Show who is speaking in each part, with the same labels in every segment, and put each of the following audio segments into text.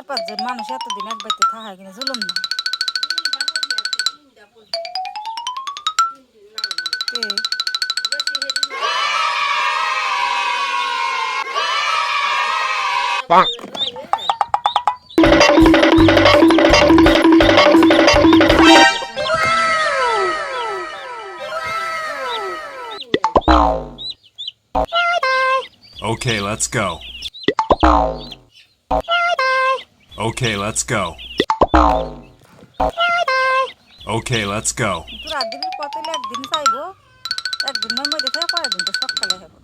Speaker 1: 4-5 জন মানুষ এতদিন এক বাড়িতে থাকা কিনা জুলুম না।
Speaker 2: Okay, let's go. Okay, let's go. Okay, let's go.
Speaker 1: তোর দিনের পথে একদিন চাইবো, একদিনের মধ্যে থেকে পরের দিন তো সকালে হবো।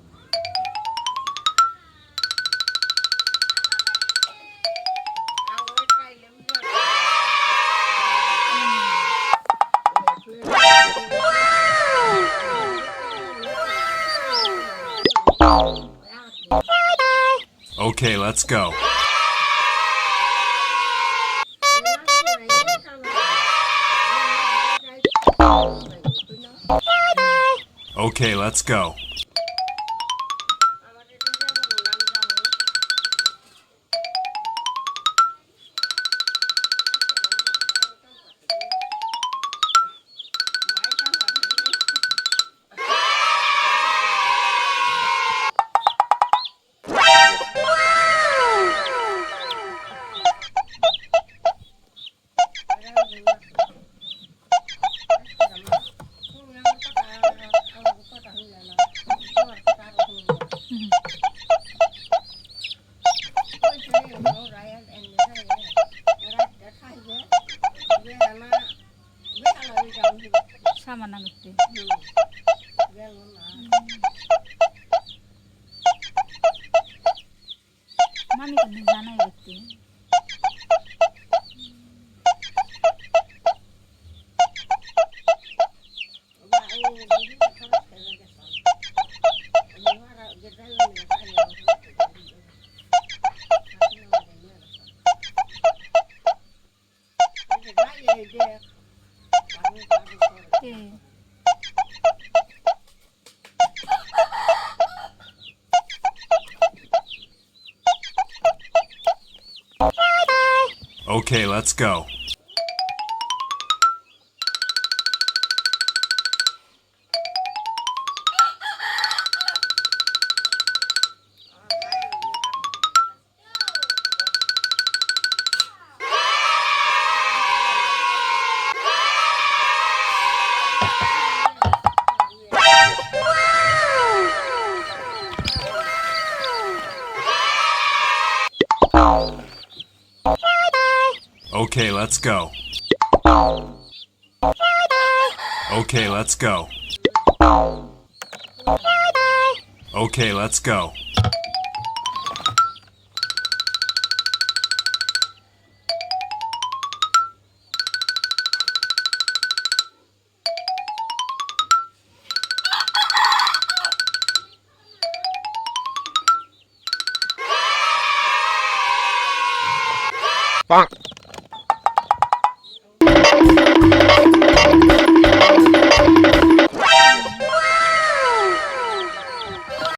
Speaker 2: Okay, let's go. Okay, let's go.
Speaker 1: সামান্য করতে মামি কিন্তু জানাই দেখতে
Speaker 2: Okay, let's go. Okay, let's go. Okay, let's go. Okay, let's go. Bonk.